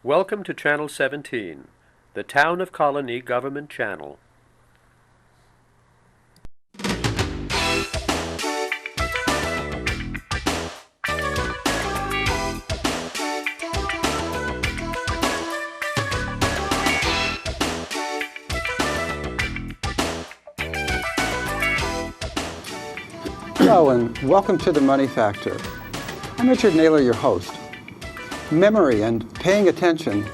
Welcome to Channel 17, the Town of Colonie Government Channel. Hello and welcome to The Money Factor. I'm Richard Naylor, your host. Memory and paying attention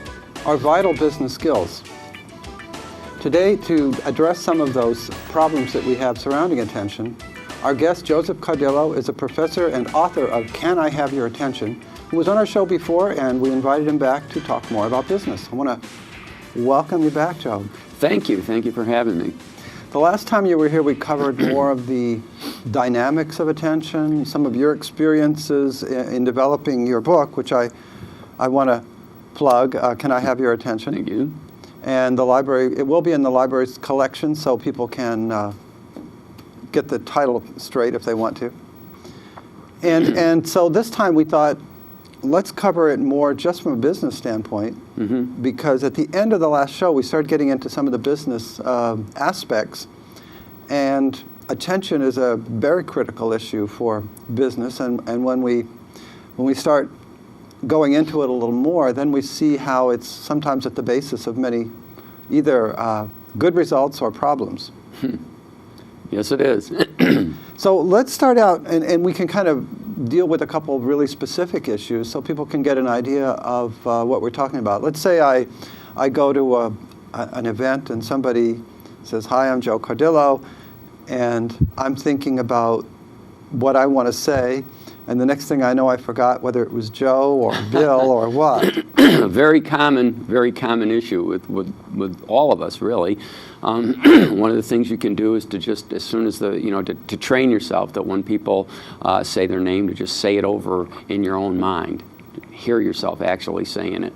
are vital business skills. Today, to address some of those problems that we have surrounding attention, our guest, Joseph Cardillo, is a professor and author of Can I Have Your Attention, who was on our show before, and we invited him back to talk more about business. I want to welcome you back, Joe. Thank you. Thank you for having me. The last time you were here, we covered more of the dynamics of attention, some of your experiences in developing your book, which I want to plug. Can I Have Your Attention? Thank you. And the library, it will be in the library's collection, so people can get the title straight if they want to. And so this time we thought, let's cover it more just from a business standpoint, because at the end of the last show, we started getting into some of the business aspects, and attention is a very critical issue for business, and when we start going into it a little more, then we see how it's sometimes at the basis of many either good results or problems. Yes, it is. So let's start out, and we can kind of deal with a couple of really specific issues so people can get an idea of what we're talking about. Let's say I go to an event and somebody says, "Hi, I'm Joe Cardillo," and I'm thinking about what I want to say, and the next thing I know, I forgot whether it was Joe or Bill or what. A very common issue with all of us, really. One of the things you can do is to just, as soon as to train yourself that when people say their name, to just say it over in your own mind. Hear yourself actually saying it.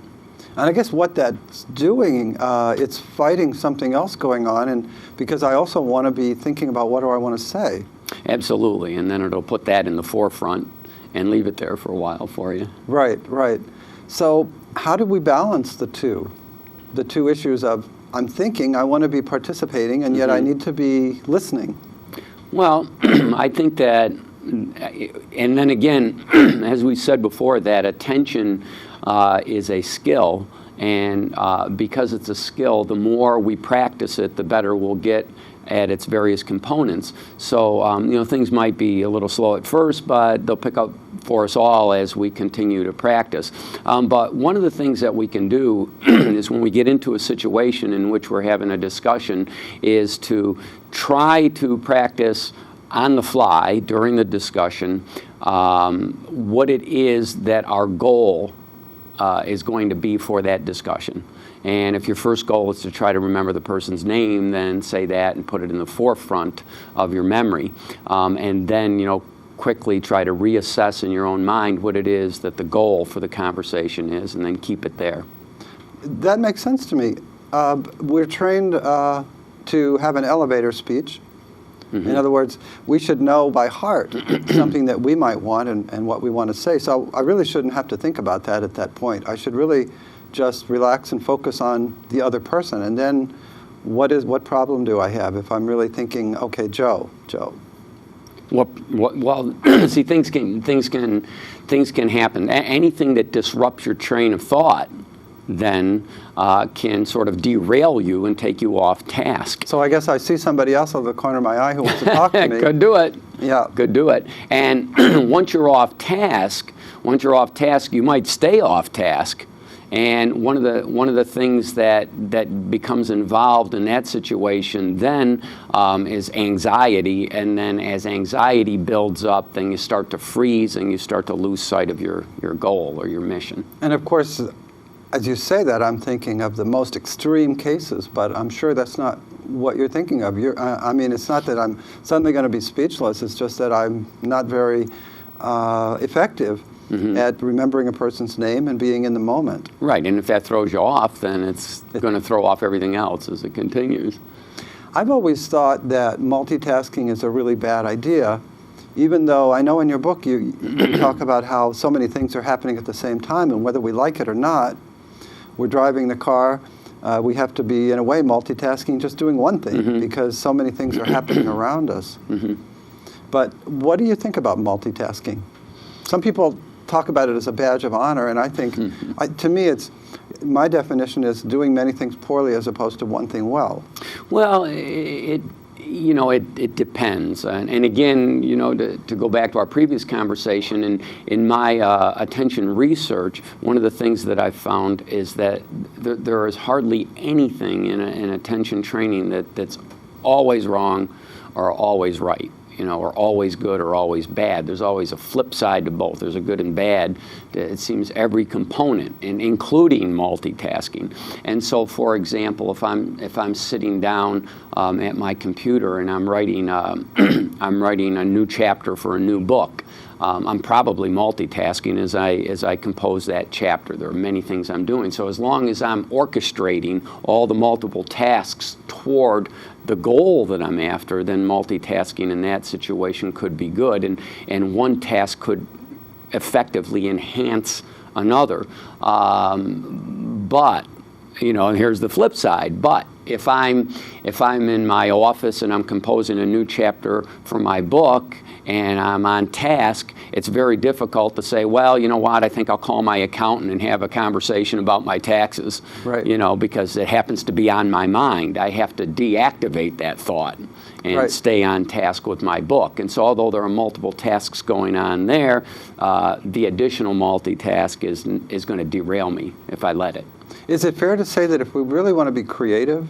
And I guess what that's doing, it's fighting something else going on, and because I also want to be thinking about what do I want to say. Absolutely, and then it'll put that in the forefront and leave it there for a while for you. Right. So how do we balance the two issues of I'm thinking, I want to be participating, and yet I need to be listening? Well, I think that, and then again, as we said before, that attention is a skill, and because it's a skill, the more we practice it, the better we'll get at its various components. So, things might be a little slow at first, but they'll pick up for us all as we continue to practice. But one of the things that we can do is when we get into a situation in which we're having a discussion is to try to practice on the fly during the discussion what it is that our goal is going to be for that discussion. And if your first goal is to try to remember the person's name, then say that and put it in the forefront of your memory. And then, quickly try to reassess in your own mind what it is that the goal for the conversation is, and then keep it there. That makes sense to me. We're trained to have an elevator speech. In other words, we should know by heart something that we might want and what we want to say. So I really shouldn't have to think about that at that point. I should really just relax and focus on the other person. And then what problem do I have if I'm really thinking, okay, Joe. Well, see, things can happen. Anything that disrupts your train of thought then can sort of derail you and take you off task. So I guess I see somebody else out of the corner of my eye who wants to talk to me. Could do it. Yeah. Could do it. And once you're off task, you might stay off task. And one of the things that becomes involved in that situation then is anxiety, and then as anxiety builds up, then you start to freeze and you start to lose sight of your goal or your mission. And of course, as you say that, I'm thinking of the most extreme cases, but I'm sure that's not what you're thinking of. It's not that I'm suddenly going to be speechless, it's just that I'm not very effective at remembering a person's name and being in the moment. Right, and if that throws you off, then it's going to throw off everything else as it continues. I've always thought that multitasking is a really bad idea, even though I know in your book you talk about how so many things are happening at the same time, and whether we like it or not, we're driving the car, we have to be, in a way, multitasking, just doing one thing, because so many things are happening around us. But what do you think about multitasking? Some people talk about it as a badge of honor, and I think, to me, my definition is doing many things poorly as opposed to one thing well. Well, it depends. And again, to go back to our previous conversation, in my attention research, one of the things that I've found is that there is hardly anything in attention training that's always wrong or always right. Or always good or always bad. There's always a flip side to both. There's a good and bad. It seems every component, including multitasking. And so, for example, if I'm sitting down at my computer and I'm writing a new chapter for a new book, I'm probably multitasking as I compose that chapter. There are many things I'm doing. So as long as I'm orchestrating all the multiple tasks toward the goal that I'm after, then multitasking in that situation could be good, and one task could effectively enhance another. But here's the flip side. But if I'm in my office and I'm composing a new chapter for my book and I'm on task, it's very difficult to say, well, you know what, I think I'll call my accountant and have a conversation about my taxes, right. Because it happens to be on my mind. I have to deactivate that thought and right. stay on task with my book. And so although there are multiple tasks going on there, the additional multitask is going to derail me if I let it. Is it fair to say that if we really want to be creative,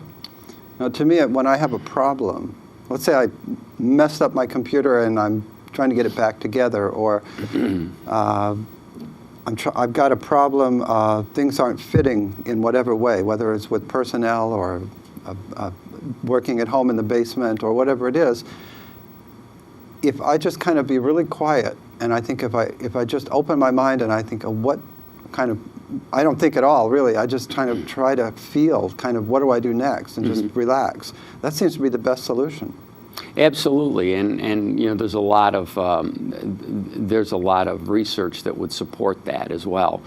to me, when I have a problem, let's say I messed up my computer and I'm trying to get it back together, or I've got a problem, things aren't fitting in whatever way, whether it's with personnel or working at home in the basement or whatever it is, if I just kind of be really quiet, and I think if I just open my mind and I think of what kind of, I don't think at all, really. I just kind of try to feel kind of what do I do next and just relax. That seems to be the best solution. Absolutely, and there's a lot of research that would support that as well.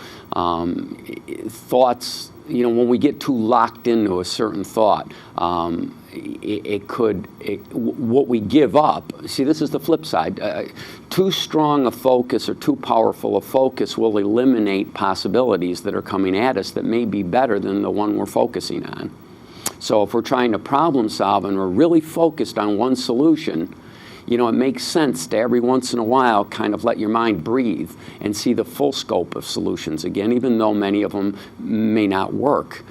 Thoughts, when we get too locked into a certain thought, what we give up. See, this is the flip side. Too strong a focus or too powerful a focus will eliminate possibilities that are coming at us that may be better than the one we're focusing on. So if we're trying to problem solve and we're really focused on one solution, it makes sense to every once in a while kind of let your mind breathe and see the full scope of solutions again, even though many of them may not work,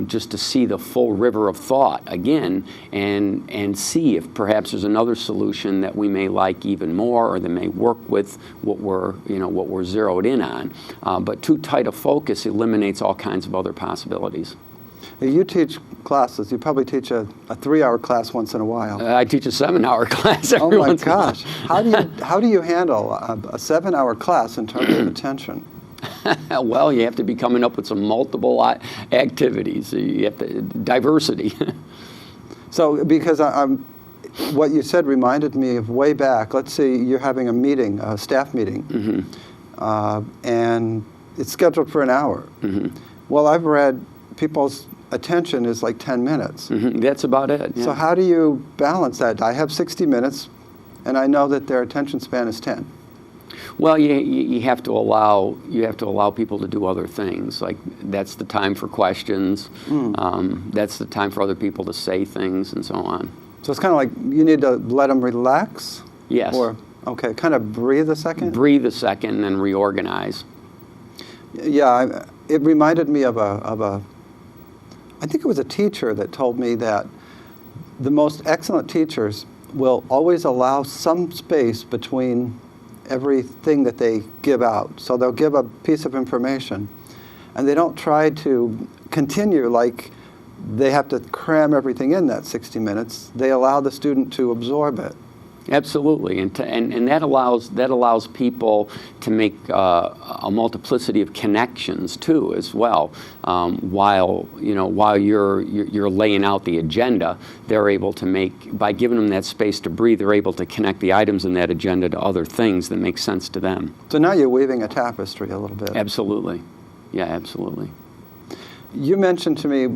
just to see the full river of thought again and see if perhaps there's another solution that we may like even more or that may work with what we're zeroed in on. But too tight a focus eliminates all kinds of other possibilities. You teach classes. You probably teach a 3-hour class once in a while. I teach a 7-hour class every once in a while. Oh my gosh. How do you handle a 7-hour class in terms of attention? Well, you have to be coming up with some multiple activities. You have to, diversity. So, because what you said reminded me of way back. Let's say you're having a meeting, a staff meeting, and it's scheduled for an hour. Well, I've read people's attention is like 10 minutes. That's about it. Yeah. So how do you balance that? I have 60 minutes, and I know that their attention span is 10. Well, you have to allow people to do other things. Like that's the time for questions. That's the time for other people to say things, and so on. So it's kind of like you need to let them relax. Yes. Or okay, kind of breathe a second. Breathe a second, and then reorganize. Yeah, it reminded me of I think it was a teacher that told me that the most excellent teachers will always allow some space between everything that they give out. So they'll give a piece of information, and they don't try to continue like they have to cram everything in that 60 minutes. They allow the student to absorb it. Absolutely, and that allows people to make a multiplicity of connections too, as well. While you're laying out the agenda, they're able to make, by giving them that space to breathe, they're able to connect the items in that agenda to other things that make sense to them. So now you're weaving a tapestry a little bit. Absolutely, yeah, absolutely. You mentioned to me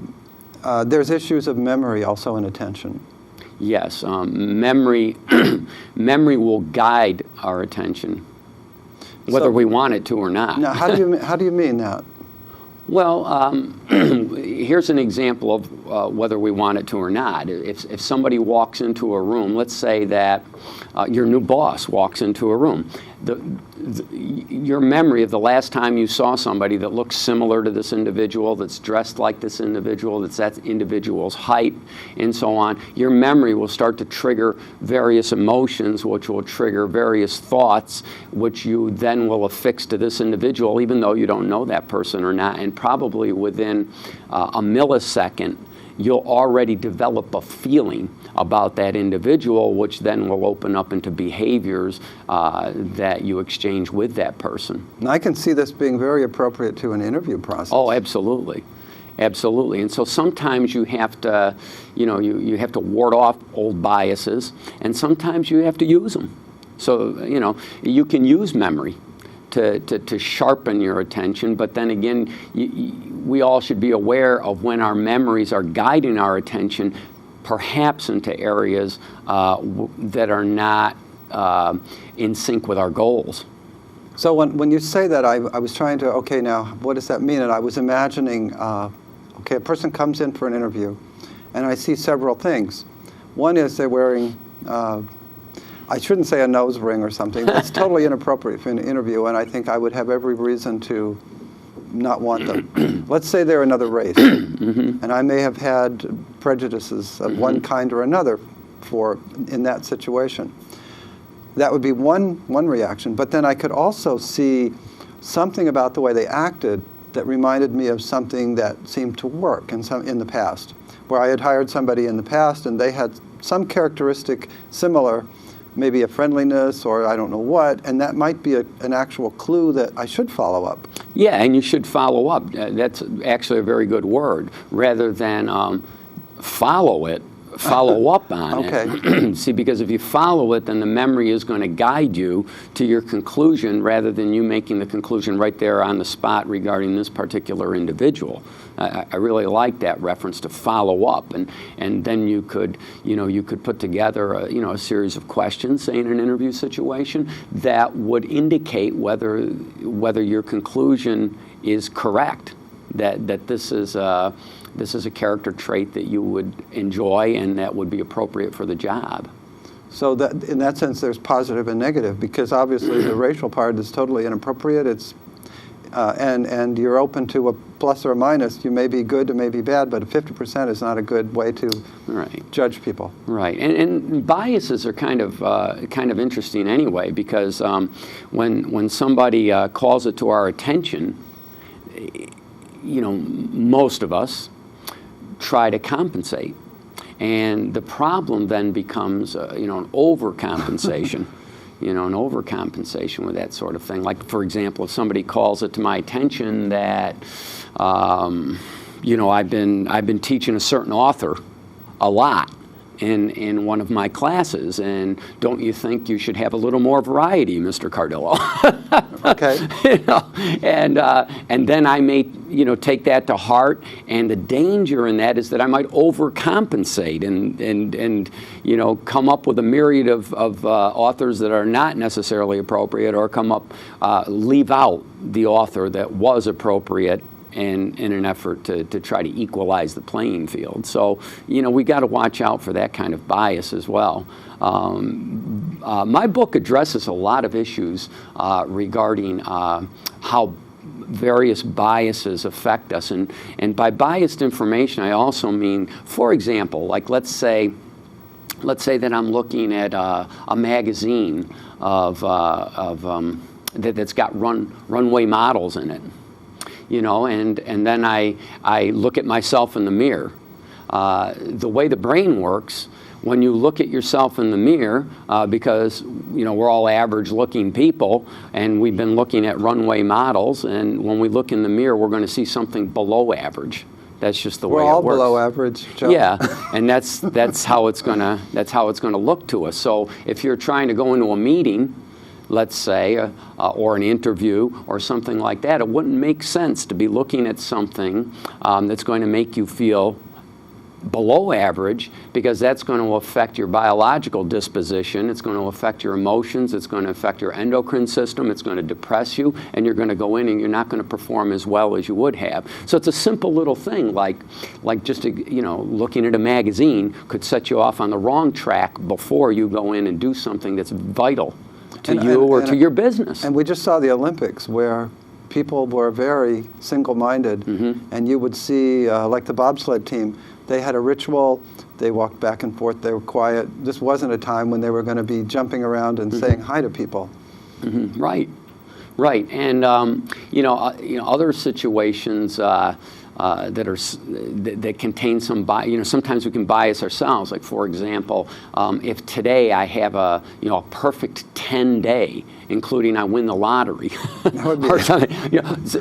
there's issues of memory also in attention. Yes, memory memory will guide our attention, whether So- we want it to or not. Now, how do you mean that? Well, here's an example of whether we want it to or not. If somebody walks into a room, let's say that your new boss walks into a room, your memory of the last time you saw somebody that looks similar to this individual, that's dressed like this individual, that's that individual's height, and so on, your memory will start to trigger various emotions, which will trigger various thoughts, which you then will affix to this individual, even though you don't know that person or not. And probably within a millisecond, you'll already develop a feeling about that individual, which then will open up into behaviors that you exchange with that person. And I can see this being very appropriate to an interview process. Oh, absolutely. Absolutely. And so sometimes you have to, you have to ward off old biases, and sometimes you have to use them. So, you can use memory to sharpen your attention, but then again, we all should be aware of when our memories are guiding our attention, perhaps into areas that are not in sync with our goals. So when you say that, I was trying to, okay, now, what does that mean? And I was imagining, okay, a person comes in for an interview, and I see several things. One is they're wearing, I shouldn't say a nose ring or something. That's totally inappropriate for an interview, and I think I would have every reason to not want them. Let's say they're another race, and I may have had prejudices of one kind or another in that situation. That would be one reaction, but then I could also see something about the way they acted that reminded me of something that seemed to work in the past, where I had hired somebody in the past and they had some characteristic similar, maybe a friendliness or I don't know what, and that might be an actual clue that I should follow up. Yeah, and you should follow up. That's actually a very good word. Rather than follow up on it. See, because if you follow it, then the memory is going to guide you to your conclusion rather than you making the conclusion right there on the spot regarding this particular individual. I really like that reference to follow up, and then you could put together a series of questions, say in an interview situation, that would indicate whether your conclusion is correct, that this is a character trait that you would enjoy and that would be appropriate for the job. So that in that sense, there's positive and negative, because obviously the racial part is totally inappropriate. It's and you're open to a plus or a minus. You may be good, or may be bad, but 50% is not a good way to judge people. Right, and biases are kind of interesting anyway, because when somebody calls it to our attention, most of us try to compensate, and the problem then becomes an overcompensation. An overcompensation with that sort of thing. Like, for example, if somebody calls it to my attention that I've been teaching a certain author a lot in one of my classes, and don't you think you should have a little more variety, Mr. Cardillo? Okay. And then I may take that to heart, and the danger in that is that I might overcompensate and come up with a myriad of authors that are not necessarily appropriate, or leave out the author that was appropriate in an effort to try to equalize the playing field. So, we got to watch out for that kind of bias as well. My book addresses a lot of issues regarding how various biases affect us. And by biased information, I also mean, for example, like let's say that I'm looking at a magazine that's got runway models in it. And then I look at myself in the mirror. The way the brain works, when you look at yourself in the mirror, because we're all average-looking people, and we've been looking at runway models, and when we look in the mirror, we're going to see something below average. That's just the way it works. We're all below average, Joe. Yeah, and that's how it's gonna look to us. So if you're trying to go into a meeting let's say, or an interview or something like that, it wouldn't make sense to be looking at something that's going to make you feel below average, because that's going to affect your biological disposition, it's going to affect your emotions, it's going to affect your endocrine system, it's going to depress you, and you're going to go in and you're not going to perform as well as you would have. So it's a simple little thing, like just looking at a magazine could set you off on the wrong track before you go in and do something that's vital to you or to your business. And we just saw the Olympics where people were very single-minded, and you would see, like the bobsled team, they had a ritual, they walked back and forth, they were quiet. This wasn't a time when they were going to be jumping around and saying hi to people. Right. And other situations that contain some bias. Sometimes we can bias ourselves. Like, for example, if today I have a perfect 10-day, including I win the lottery, or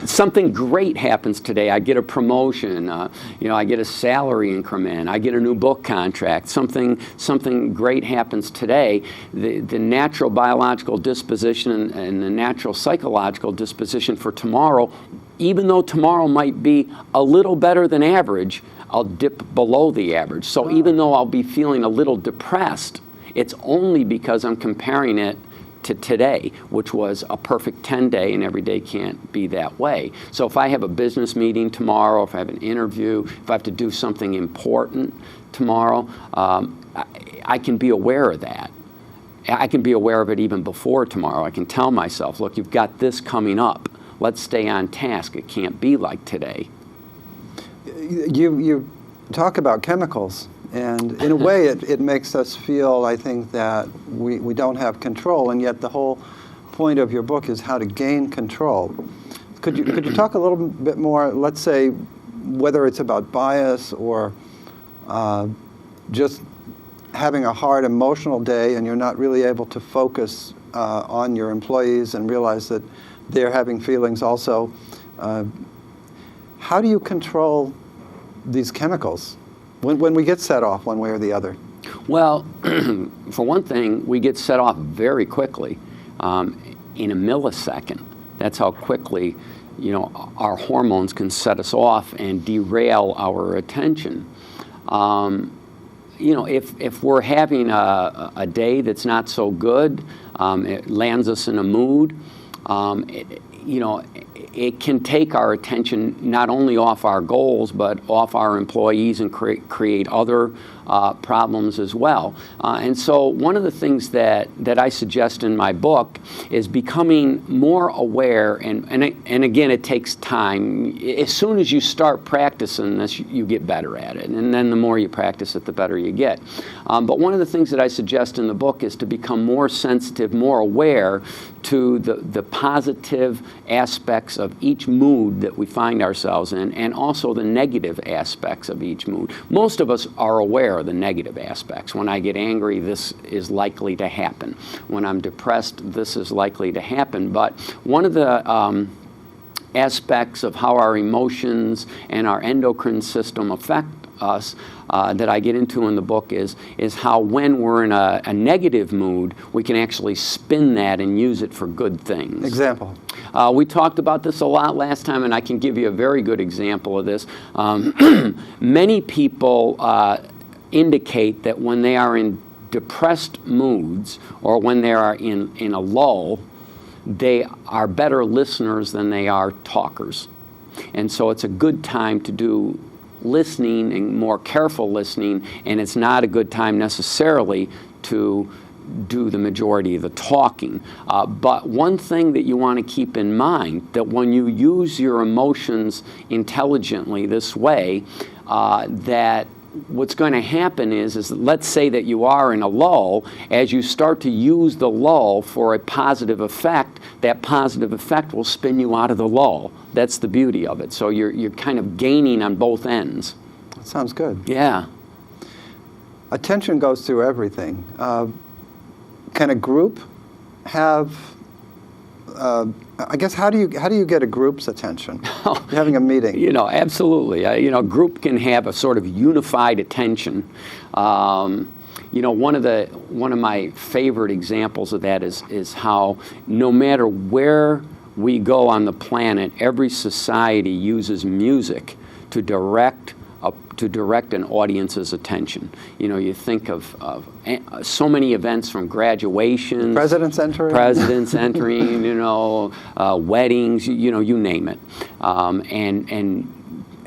something great happens today. I get a promotion. I get a salary increment. I get a new book contract. Something great happens today. The natural biological disposition and the natural psychological disposition for tomorrow, even though tomorrow might be a little better than average, I'll dip below the average. So even though I'll be feeling a little depressed, it's only because I'm comparing it to today, which was a perfect 10-day, and every day can't be that way. So if I have a business meeting tomorrow, if I have an interview, if I have to do something important tomorrow, I can be aware of that. I can be aware of it even before tomorrow. I can tell myself, look, you've got this coming up. Let's stay on task. It can't be like today. You talk about chemicals, and in a way it makes us feel, I think, that we don't have control, and yet the whole point of your book is how to gain control. Could you talk a little bit more, let's say, whether it's about bias or just having a hard emotional day and you're not really able to focus on your employees and realize that they're having feelings also. How do you control these chemicals when we get set off one way or the other? Well, for one thing, we get set off very quickly, in a millisecond. That's how quickly, our hormones can set us off and derail our attention. If we're having a day that's not so good, it lands us in a mood. It can take our attention not only off our goals, but off our employees and create other problems as well. And so one of the things that I suggest in my book is becoming more aware, and again, it takes time. As soon as you start practicing this, you get better at it. And then the more you practice it, the better you get. But one of the things that I suggest in the book is to become more sensitive, more aware to the positive aspects of each mood that we find ourselves in, and also the negative aspects of each mood. Most of us are aware of the negative aspects. When I get angry, this is likely to happen. When I'm depressed, this is likely to happen. But one of the aspects of how our emotions and our endocrine system affect us that I get into in the book is how when we're in a negative mood, we can actually spin that and use it for good things. Example? We talked about this a lot last time, and I can give you a very good example of this. Many people indicate that when they are in depressed moods or when they are in a lull, they are better listeners than they are talkers. And so it's a good time to do listening and more careful listening, and it's not a good time necessarily to do the majority of the talking. But one thing that you want to keep in mind, that when you use your emotions intelligently this way, that what's going to happen is let's say that you are in a lull. As you start to use the lull for a positive effect, that positive effect will spin you out of the lull. That's the beauty of it. So you're kind of gaining on both ends. That sounds good. Yeah. Attention goes through everything. Can a group have? I guess how do you get a group's attention? You're having a meeting. Absolutely. A group can have a sort of unified attention. one of my favorite examples of that is how no matter where we go on the planet, every society uses music to direct an audience's attention. You think of so many events, from graduations, Presidents entering, weddings, you name it,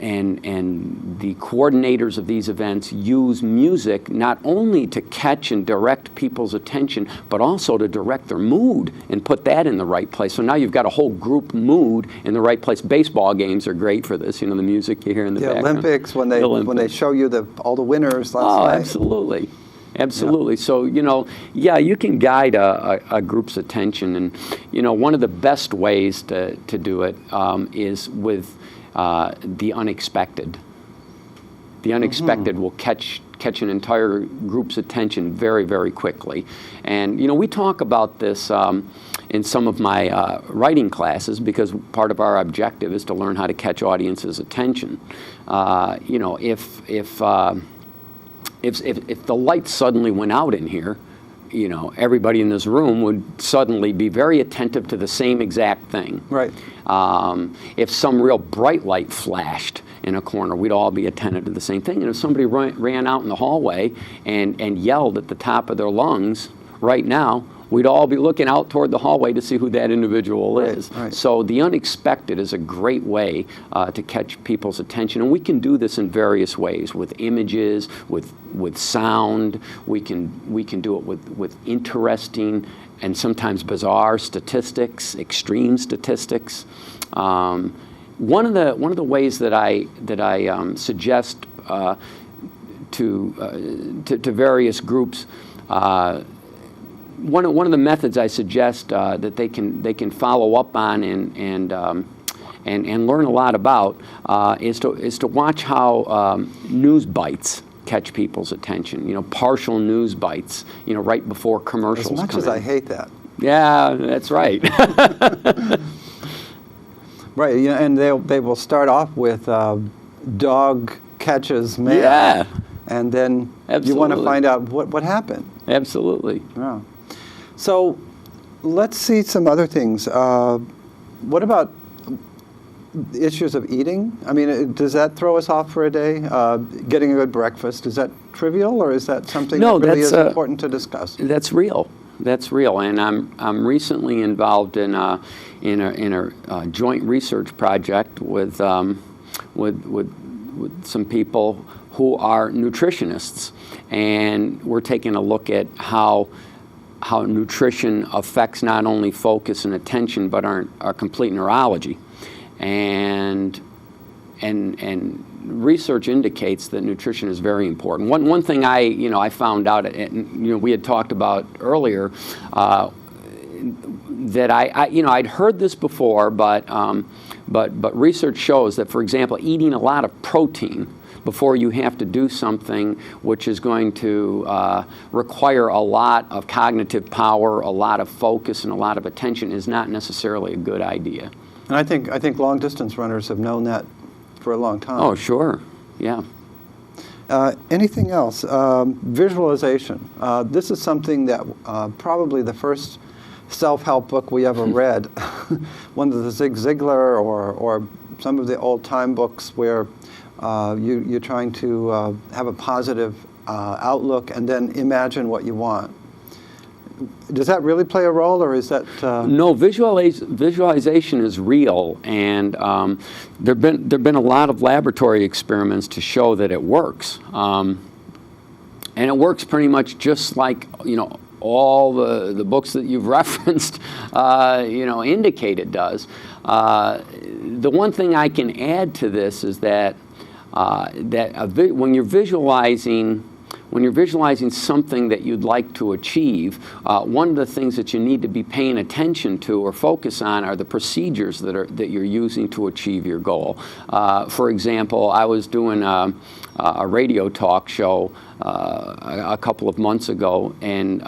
and the coordinators of these events use music not only to catch and direct people's attention, but also to direct their mood and put that in the right place. So now you've got a whole group mood in the right place. Baseball games are great for this. The music you hear in the background. Olympics, when they show you all the winners last night. Absolutely. Absolutely. Yeah. So, you can guide a group's attention. And, one of the best ways to do it is with the unexpected. The unexpected will catch an entire group's attention very, very quickly. And, we talk about this in some of my writing classes, because part of our objective is to learn how to catch audiences' attention. If the lights suddenly went out in here, everybody in this room would suddenly be very attentive to the same exact thing. Right. If some real bright light flashed in a corner, we'd all be attentive to the same thing. And if somebody ran out in the hallway and yelled at the top of their lungs right now, we'd all be looking out toward the hallway to see who that individual is. Right. So the unexpected is a great way to catch people's attention. And we can do this in various ways, with images, with sound. We can do it with interesting and sometimes bizarre statistics, extreme statistics. One of the ways that I suggest to various groups, one of the methods I suggest that they can follow up on and learn a lot about is to watch how news bites catch people's attention. Partial news bites. Right before commercials. As much come as in. I hate that. Yeah, that's right. Right, and they will start off with dog catches man. Yeah. And then Absolutely. You want to find out what happened. Absolutely. Yeah. So let's see some other things. What about issues of eating? I mean, does that throw us off for a day? Getting a good breakfast, is that trivial, or is that something that really is important to discuss? That's real. That's real, and I'm recently involved in a joint research project with some people who are nutritionists, and we're taking a look at how nutrition affects not only focus and attention but our complete neurology, and research indicates that nutrition is very important. One thing I found out, and we had talked about earlier, that I'd heard this before, but research shows that, for example, eating a lot of protein before you have to do something which is going to require a lot of cognitive power, a lot of focus, and a lot of attention is not necessarily a good idea. And I think long distance runners have known that for a long time. Oh, sure. Yeah. Anything else? Visualization. This is something that probably the first self-help book we ever read, one of the Zig Ziglar or some of the old-time books where you're trying to have a positive outlook and then imagine what you want. Does that really play a role, or is that... No, visualization is real, and there've been a lot of laboratory experiments to show that it works. And it works pretty much just like, all the books that you've referenced, indicate it does. The one thing I can add to this is that when you're visualizing something that you'd like to achieve, one of the things that you need to be paying attention to or focus on are the procedures that you're using to achieve your goal. For example, I was doing a radio talk show a couple of months ago, and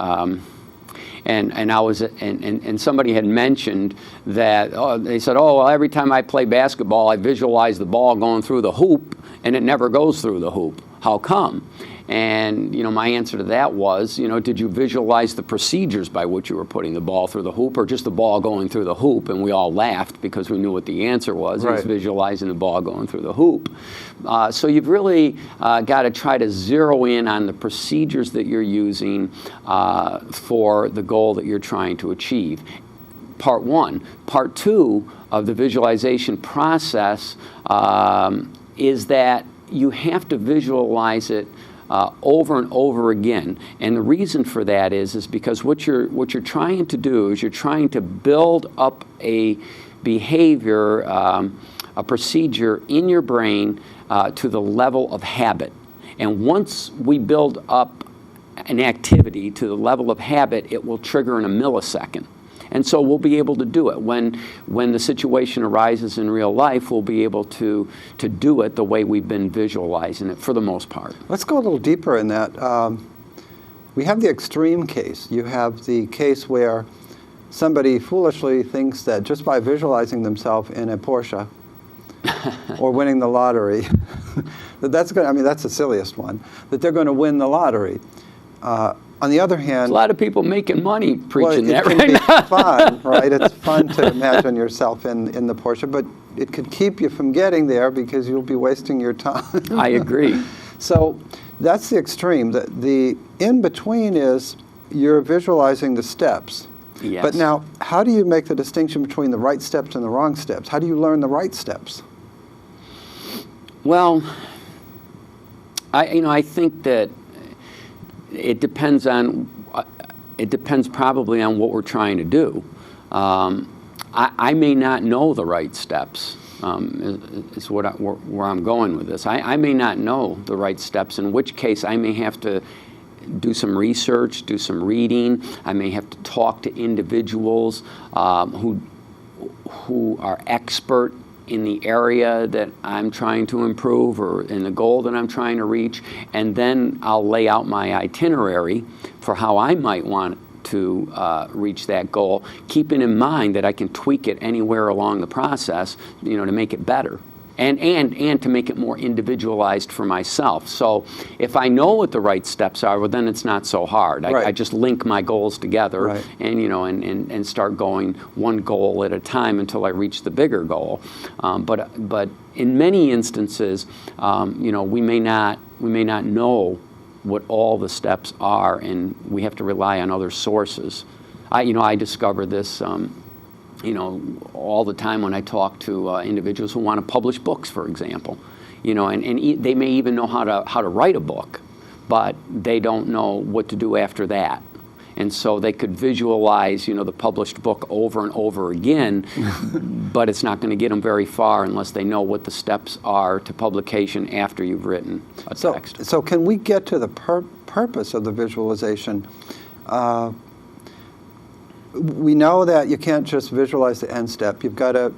somebody had mentioned that they said, well, every time I play basketball, I visualize the ball going through the hoop, and it never goes through the hoop. How come? And, my answer to that was, did you visualize the procedures by which you were putting the ball through the hoop, or just the ball going through the hoop? And we all laughed because we knew what the answer was. Right. It was visualizing the ball going through the hoop. So you've really got to try to zero in on the procedures that you're using for the goal that you're trying to achieve. Part one. Part two of the visualization process is that you have to visualize it over and over again, and the reason for that is because what you're trying to do is you're trying to build up a behavior, a procedure in your brain to the level of habit. And once we build up an activity to the level of habit, it will trigger in a millisecond. And so we'll be able to do it. When the situation arises in real life, we'll be able to do it the way we've been visualizing it for the most part. Let's go a little deeper in that. We have the extreme case. You have the case where somebody foolishly thinks that just by visualizing themselves in a Porsche or winning the lottery, that's the silliest one, that they're going to win the lottery. On the other hand, there's a lot of people making money preaching that right now. It can be fun, right? It's fun to imagine yourself in the Porsche, but it could keep you from getting there because you'll be wasting your time. I agree. So that's the extreme. The in-between is you're visualizing the steps. Yes. But now, how do you make the distinction between the right steps and the wrong steps? How do you learn the right steps? Well, I think that it depends probably on what we're trying to do. I may not know the right steps, is where I'm going with this. I may not know the right steps, in which case I may have to do some research, do some reading. I may have to talk to individuals who are expert in the area that I'm trying to improve or in the goal that I'm trying to reach, and then I'll lay out my itinerary for how I might want to reach that goal, keeping in mind that I can tweak it anywhere along the process, to make it better. And to make it more individualized for myself. So if I know what the right steps are, well, then it's not so hard. Right. I just link my goals together, right, and and start going one goal at a time until I reach the bigger goal. But in many instances, we may not know what all the steps are, and we have to rely on other sources. I discover this. All the time when I talk to individuals who want to publish books, for example, and they may even know how to write a book, but they don't know what to do after that. And so they could visualize, the published book over and over again, but it's not going to get them very far unless they know what the steps are to publication after you've written a text. So can we get to the purpose of the visualization? We know that you can't just visualize the end step. You've got to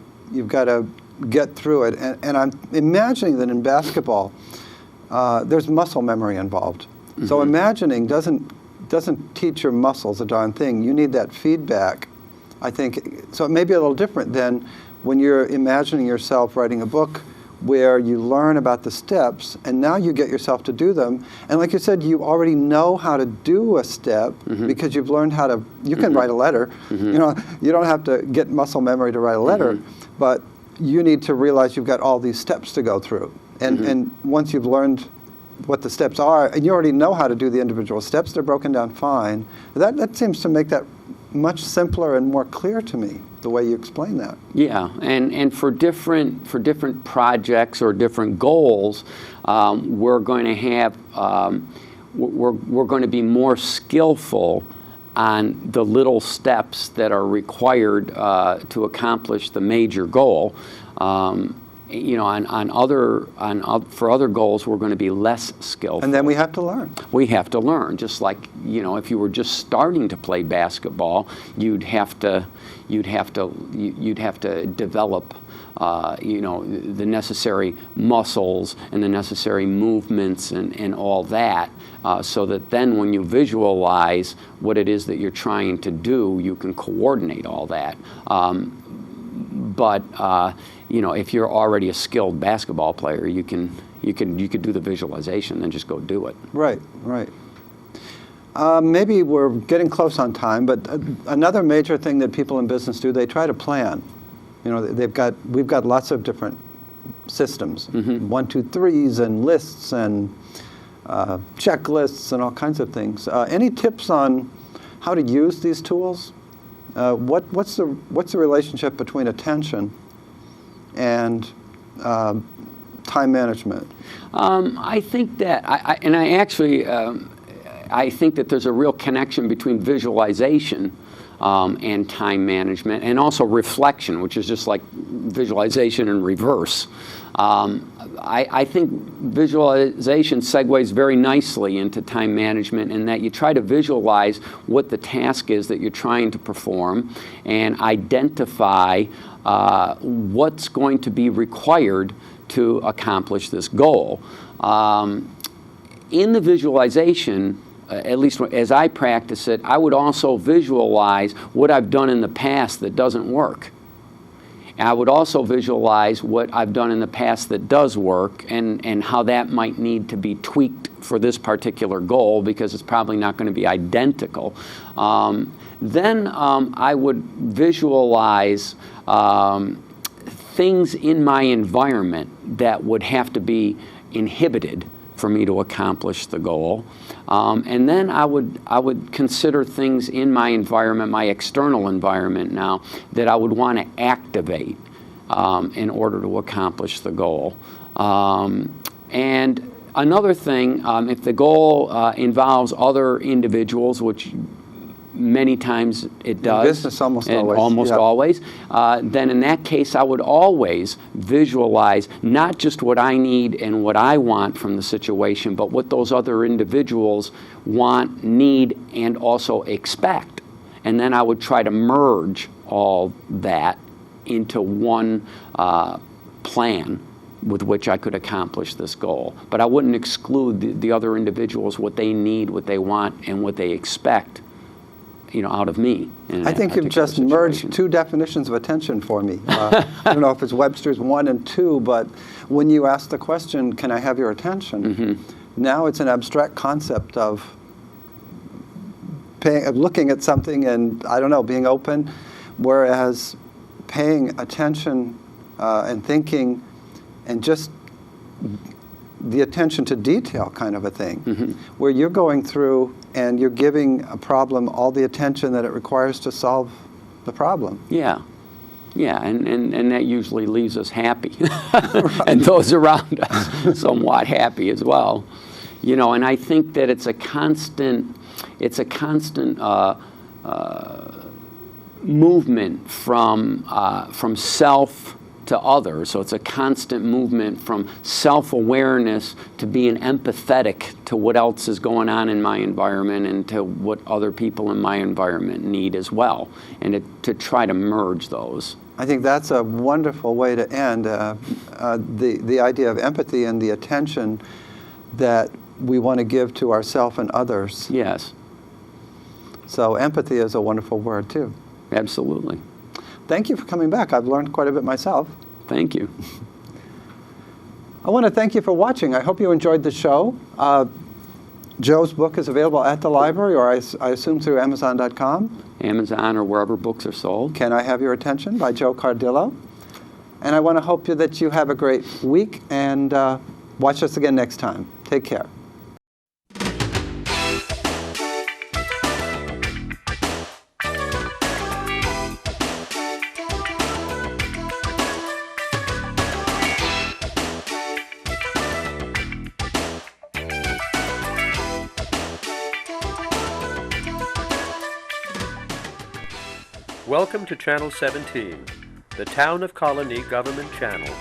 get through it. And I'm imagining that in basketball, there's muscle memory involved. Mm-hmm. So imagining doesn't teach your muscles a darn thing. You need that feedback, I think. So it may be a little different than when you're imagining yourself writing a book where you learn about the steps, and now you get yourself to do them. And like you said, you already know how to do a step, mm-hmm, because you've learned how to, you can, mm-hmm, write a letter. Mm-hmm. You don't have to get muscle memory to write a letter, mm-hmm, but you need to realize you've got all these steps to go through. And, mm-hmm, and once you've learned what the steps are, and you already know how to do the individual steps, they're broken down fine. That seems to make that much simpler and more clear to me, the way you explain that. Yeah, and for different projects or different goals, we're going to have we're going to be more skillful on the little steps that are required to accomplish the major goal. For other goals, we're going to be less skillful. And then we have to learn. We have to learn. Just like, if you were just starting to play basketball, you'd have to develop, the necessary muscles and the necessary movements and all that, so that then when you visualize what it is that you're trying to do, you can coordinate all that. But if you're already a skilled basketball player, you could do the visualization and just go do it. Right, right. Maybe we're getting close on time, but another major thing that people in business do, they try to plan. We've got lots of different systems, 1, 2, 3s and lists and checklists and all kinds of things. Any tips on how to use these tools? What's the relationship between attention and time management? I think that I think that there's a real connection between visualization and time management, and also reflection, which is just like visualization in reverse. I think visualization segues very nicely into time management, in that you try to visualize what the task is that you're trying to perform and identify what's going to be required to accomplish this goal. In the visualization, at least as I practice it, I would also visualize what I've done in the past that doesn't work. I would also visualize what I've done in the past that does work, and how that might need to be tweaked for this particular goal, because it's probably not going to be identical. Then I would visualize things in my environment that would have to be inhibited for me to accomplish the goal. And then I would consider things in my environment, my external environment now, that I would want to activate in order to accomplish the goal. And another thing, if the goal involves other individuals, which many times it does. Business almost always. Almost always. Then in that case, I would always visualize not just what I need and what I want from the situation, but what those other individuals want, need, and also expect. And then I would try to merge all that into one plan with which I could accomplish this goal. But I wouldn't exclude the other individuals, what they need, what they want, and what they expect out of me. I think you've just merged two definitions of attention for me. I don't know if it's Webster's 1 and 2, but when you ask the question, can I have your attention? Now it's an abstract concept of looking at something and, I don't know, being open, whereas paying attention and thinking and just the attention to detail kind of a thing, where you're going through and you're giving a problem all the attention that it requires to solve the problem. Yeah, and that usually leaves us happy, and those around us somewhat happy as well. And I think that it's a constant movement from self to others. So it's a constant movement from self-awareness to being empathetic to what else is going on in my environment and to what other people in my environment need as well, and to try to merge those. I think that's a wonderful way to end the idea of empathy and the attention that we want to give to ourselves and others. Yes. So empathy is a wonderful word too. Absolutely. Thank you for coming back. I've learned quite a bit myself. Thank you. I want to thank you for watching. I hope you enjoyed the show. Joe's book is available at the library, or I assume through Amazon.com. Amazon or wherever books are sold. Can I Have Your Attention by Joe Cardillo. And I want to hope that you have a great week, and watch us again next time. Take care. Welcome to Channel 17, the Town of Colonie Government Channel.